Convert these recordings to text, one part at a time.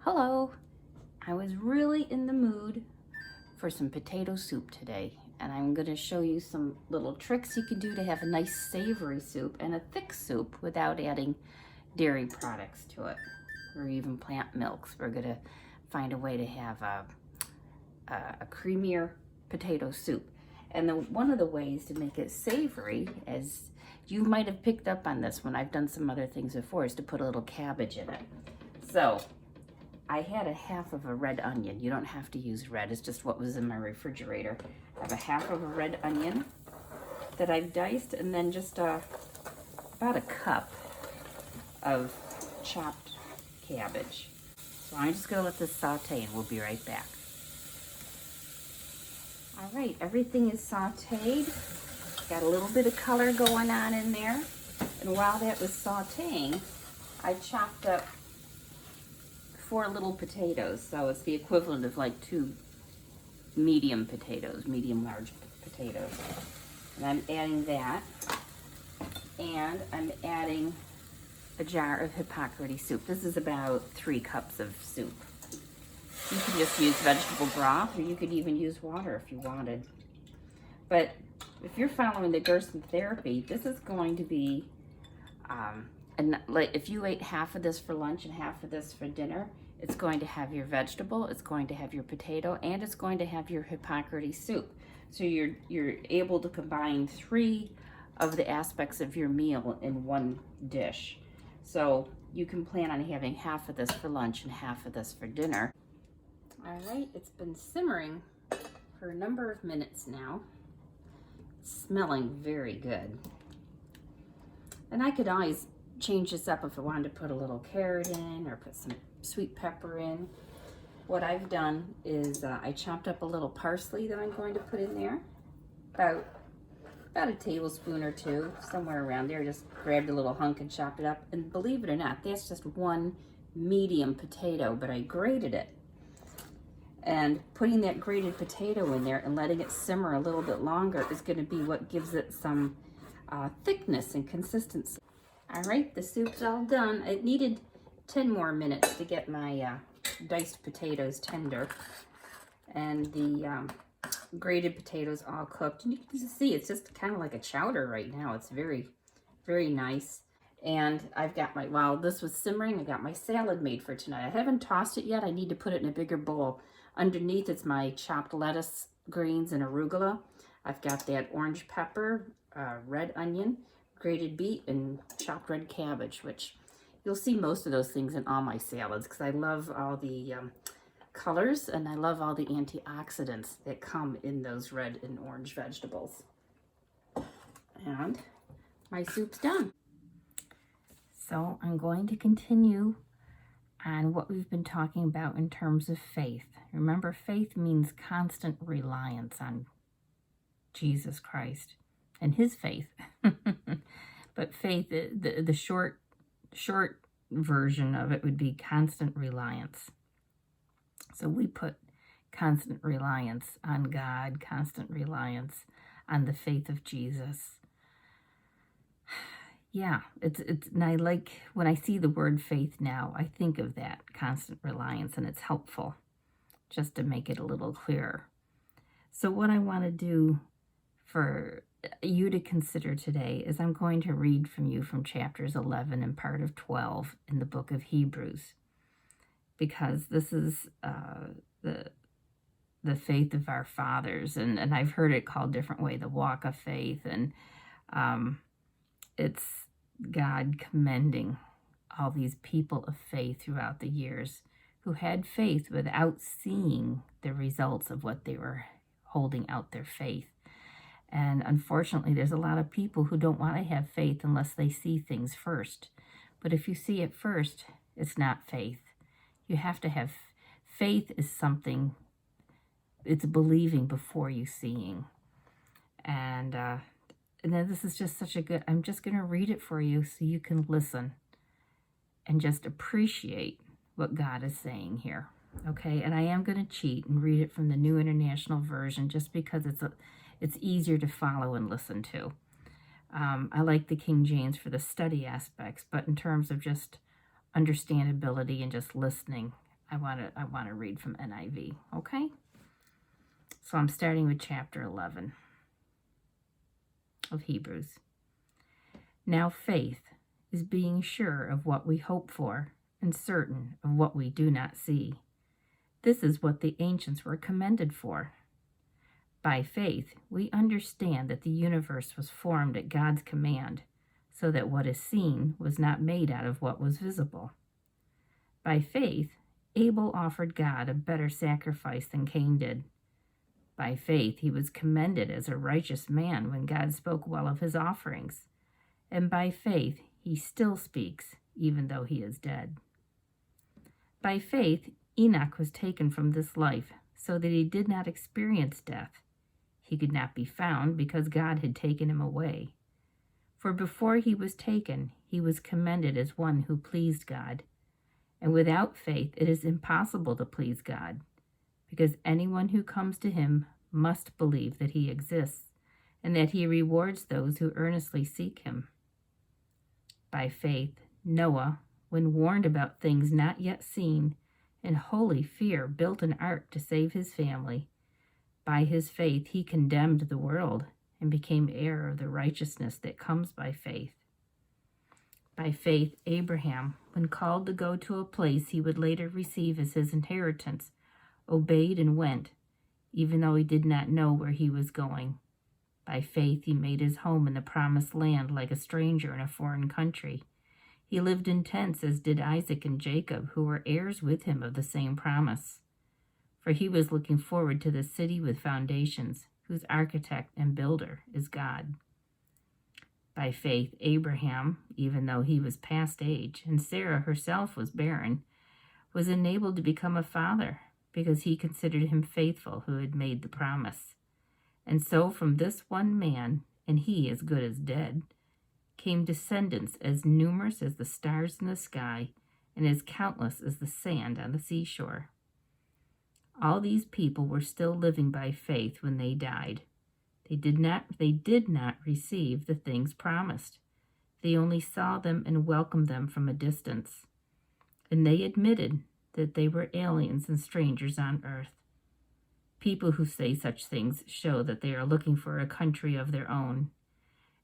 Hello, I was really in the mood for some potato soup today, and I'm going to show you some little tricks you can do to have a nice savory soup and a thick soup without adding dairy products to it or even plant milks. We're going to find a way to have a creamier potato soup. And one of the ways to make it savory, as you might have picked up on this when I've done some other things before, is to put a little cabbage in it. So I had a half of a red onion. You don't have to use red, it's just what was in my refrigerator. I have a half of a red onion that I've diced, and then just about a cup of chopped cabbage. So I'm just gonna let this saute and we'll be right back. All right, everything is sauteed. Got a little bit of color going on in there. And while that was sauteing, I chopped up 4 little potatoes, so it's the equivalent of like 2 medium large potatoes. And I'm adding that, and I'm adding a jar of Hippocrates soup. This is about 3 cups of soup. You can just use vegetable broth, or you could even use water if you wanted. But if you're following the Gerson therapy, this is going to be and like if you ate half of this for lunch and half of this for dinner, it's going to have your vegetable, it's going to have your potato, and it's going to have your Hippocrates soup. So you're able to combine 3 of the aspects of your meal in one dish. So you can plan on having half of this for lunch and half of this for dinner. All right, it's been simmering for a number of minutes now. It's smelling very good. And I could always change this up if I wanted to put a little carrot in or put some sweet pepper in. What I've done is I chopped up a little parsley that I'm going to put in there. About a tablespoon or 2, somewhere around there. Just grabbed a little hunk and chopped it up. And believe it or not, that's just 1 medium potato, but I grated it. And putting that grated potato in there and letting it simmer a little bit longer is going to be what gives it some thickness and consistency. All right, the soup's all done. It needed 10 more minutes to get my diced potatoes tender and the grated potatoes all cooked. And you can see it's just kind of like a chowder right now. It's very, very nice. And I've got while this was simmering, I got my salad made for tonight. I haven't tossed it yet. I need to put it in a bigger bowl. Underneath, it's my chopped lettuce, greens, and arugula. I've got that orange pepper, red onion, grated beet, and chopped red cabbage, which you'll see most of those things in all my salads because I love all the colors and I love all the antioxidants that come in those red and orange vegetables. And my soup's done. So I'm going to continue on what we've been talking about in terms of faith. Remember, faith means constant reliance on Jesus Christ and his faith. But faith, the short version of it would be constant reliance. So we put constant reliance on God, constant reliance on the faith of Jesus. Yeah, and I like, when I see the word faith now, I think of that constant reliance, and it's helpful just to make it a little clearer. So what I want to do for you to consider today is I'm going to read from you from chapters 11 and part of 12 in the book of Hebrews, because this is the faith of our fathers, and I've heard it called different way, the walk of faith, and it's God commending all these people of faith throughout the years who had faith without seeing the results of what they were holding out their faith. And unfortunately, there's a lot of people who don't want to have faith unless they see things first. But if you see it first, it's not faith. You have to have faith is something, it's believing before you seeing. And then this is just such a good, I'm just going to read it for you so you can listen and just appreciate what God is saying here. Okay, and I am going to cheat and read it from the New International Version just because it's easier to follow and listen to. I like the King James for the study aspects, but in terms of just understandability and just listening, I want to read from NIV, okay? So I'm starting with chapter 11 of Hebrews. Now faith is being sure of what we hope for and certain of what we do not see. This is what the ancients were commended for. By faith, we understand that the universe was formed at God's command, so that what is seen was not made out of what was visible. By faith, Abel offered God a better sacrifice than Cain did. By faith, he was commended as a righteous man when God spoke well of his offerings. And by faith, he still speaks, even though he is dead. By faith, Enoch was taken from this life, so that he did not experience death. He could not be found because God had taken him away. For before he was taken, he was commended as one who pleased God. And without faith, it is impossible to please God, because anyone who comes to him must believe that he exists, and that he rewards those who earnestly seek him. By faith, Noah, when warned about things not yet seen, in holy fear built an ark to save his family. By his faith, he condemned the world and became heir of the righteousness that comes by faith. By faith, Abraham, when called to go to a place he would later receive as his inheritance, obeyed and went, even though he did not know where he was going. By faith, he made his home in the promised land like a stranger in a foreign country. He lived in tents, as did Isaac and Jacob, who were heirs with him of the same promise. For he was looking forward to the city with foundations, whose architect and builder is God. By faith, Abraham, even though he was past age, and Sarah herself was barren, was enabled to become a father, because he considered him faithful who had made the promise. And so from this one man, and he as good as dead, came descendants as numerous as the stars in the sky, and as countless as the sand on the seashore. All these people were still living by faith when they died. They did not receive the things promised. They only saw them and welcomed them from a distance. And they admitted that they were aliens and strangers on earth. People who say such things show that they are looking for a country of their own.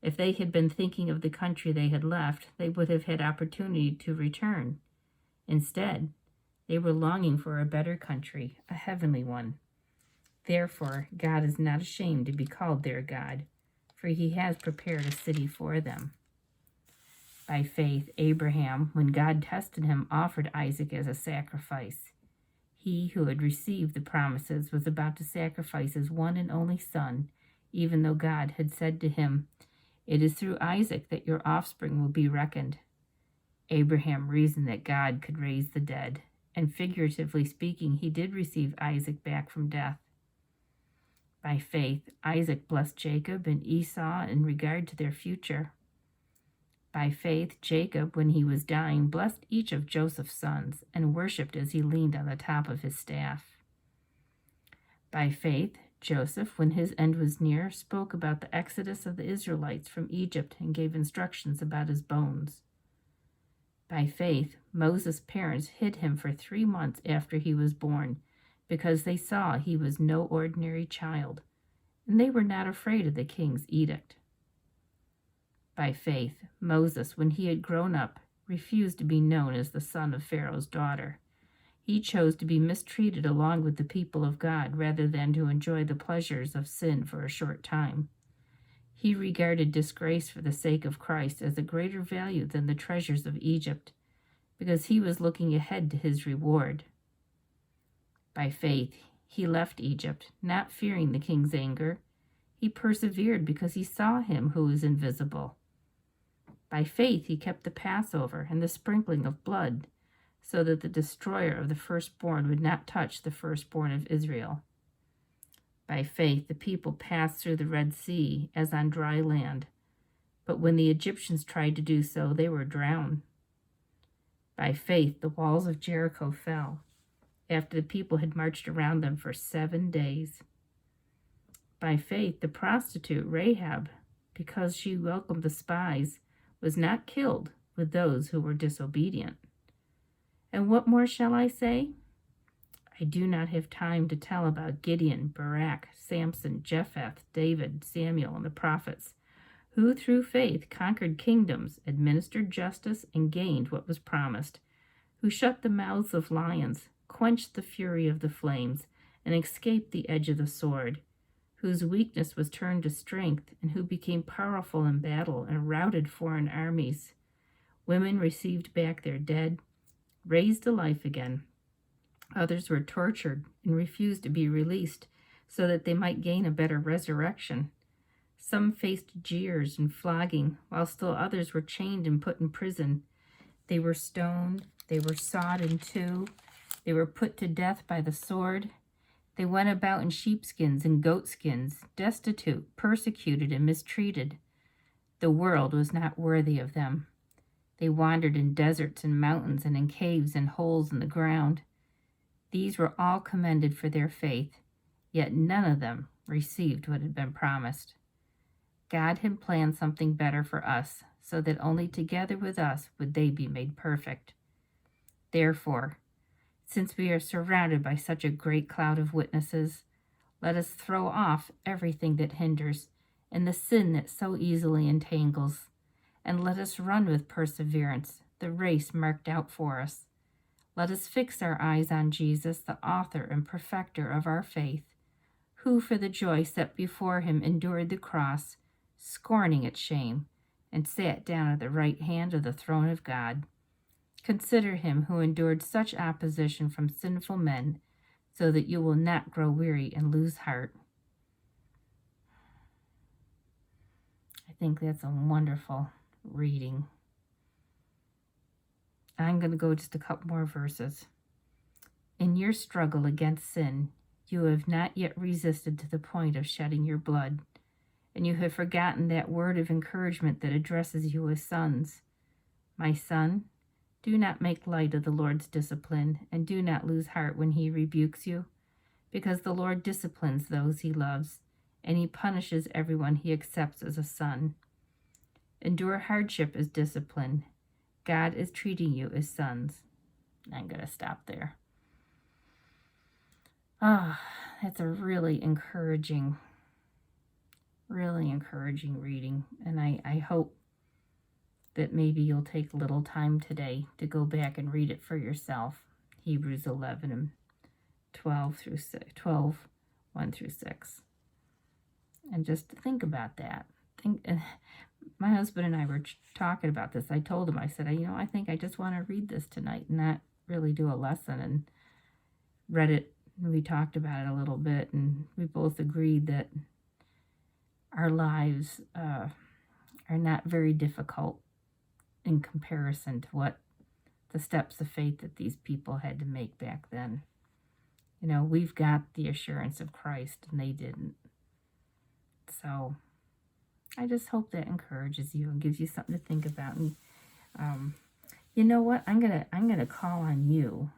If they had been thinking of the country they had left, they would have had opportunity to return. Instead, they were longing for a better country, a heavenly one. Therefore, God is not ashamed to be called their God, for he has prepared a city for them. By faith, Abraham, when God tested him, offered Isaac as a sacrifice. He who had received the promises was about to sacrifice his one and only son, even though God had said to him, "It is through Isaac that your offspring will be reckoned." Abraham reasoned that God could raise the dead, and figuratively speaking, he did receive Isaac back from death. By faith, Isaac blessed Jacob and Esau in regard to their future. By faith, Jacob, when he was dying, blessed each of Joseph's sons and worshipped as he leaned on the top of his staff. By faith, Joseph, when his end was near, spoke about the exodus of the Israelites from Egypt and gave instructions about his bones. By faith, Moses' parents hid him for 3 months after he was born, because they saw he was no ordinary child, and they were not afraid of the king's edict. By faith, Moses, when he had grown up, refused to be known as the son of Pharaoh's daughter. He chose to be mistreated along with the people of God rather than to enjoy the pleasures of sin for a short time. He regarded disgrace for the sake of Christ as a greater value than the treasures of Egypt, because he was looking ahead to his reward. By faith, he left Egypt, not fearing the king's anger. He persevered because he saw him who is invisible. By faith, he kept the Passover and the sprinkling of blood, so that the destroyer of the firstborn would not touch the firstborn of Israel. By faith, the people passed through the Red Sea as on dry land, but when the Egyptians tried to do so, they were drowned. By faith, the walls of Jericho fell, after the people had marched around them for 7 days. By faith, the prostitute Rahab, because she welcomed the spies, was not killed with those who were disobedient. And what more shall I say? I do not have time to tell about Gideon, Barak, Samson, Jephthah, David, Samuel, and the prophets, who through faith conquered kingdoms, administered justice, and gained what was promised, who shut the mouths of lions, quenched the fury of the flames, and escaped the edge of the sword, whose weakness was turned to strength, and who became powerful in battle and routed foreign armies. Women received back their dead, raised to life again. Others were tortured and refused to be released so that they might gain a better resurrection. Some faced jeers and flogging, while still others were chained and put in prison. They were stoned, they were sawed in two, they were put to death by the sword. They went about in sheepskins and goatskins, destitute, persecuted, and mistreated. The world was not worthy of them. They wandered in deserts and mountains and in caves and holes in the ground. These were all commended for their faith, yet none of them received what had been promised. God had planned something better for us, so that only together with us would they be made perfect. Therefore, since we are surrounded by such a great cloud of witnesses, let us throw off everything that hinders and the sin that so easily entangles, and let us run with perseverance the race marked out for us. Let us fix our eyes on Jesus, the author and perfecter of our faith, who for the joy set before him endured the cross, scorning its shame, and sat down at the right hand of the throne of God. Consider him who endured such opposition from sinful men, so that you will not grow weary and lose heart. I think that's a wonderful reading. I'm going to go just a couple more verses. In your struggle against sin, you have not yet resisted to the point of shedding your blood, and you have forgotten that word of encouragement that addresses you as sons. My son, do not make light of the Lord's discipline, and do not lose heart when he rebukes you, because the Lord disciplines those he loves, and he punishes everyone he accepts as a son. Endure hardship as discipline. God is treating you as sons. I'm going to stop there. That's a really encouraging reading. And I hope that maybe you'll take a little time today to go back and read it for yourself. Hebrews 11 and 12, 1 through 6. And just think about that. My husband and I were talking about this. I told him, I said, I think I just want to read this tonight and not really do a lesson, and read it. And we talked about it a little bit, and we both agreed that our lives are not very difficult in comparison to what the steps of faith that these people had to make back then. We've got the assurance of Christ, and they didn't. So I just hope that encourages you and gives you something to think about. And you know what? I'm gonna call on you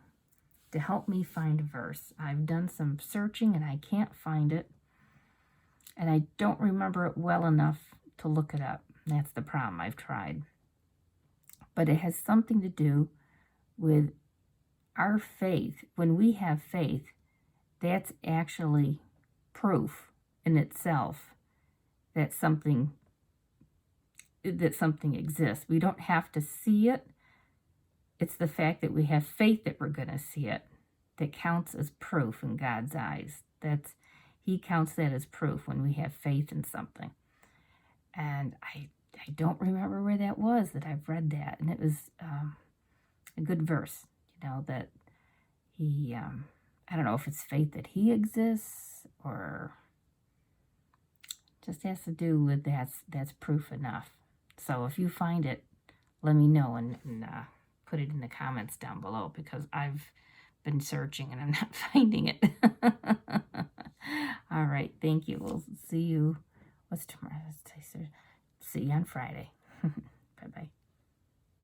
to help me find a verse. I've done some searching and I can't find it, and I don't remember it well enough to look it up. That's the problem. I've tried, but it has something to do with our faith. When we have faith, that's actually proof in itself that something exists. We don't have to see it. It's the fact that we have faith that we're going to see it that counts as proof in God's eyes. He counts that as proof when we have faith in something. And I don't remember where that was that I've read that. And it was a good verse, that he, I don't know if it's faith that he exists or just has to do with that's proof enough. So if you find it, let me know and put it in the comments down below, because I've been searching and I'm not finding it. All right, thank you. We'll see you. What's tomorrow? See you on Friday. Bye-bye.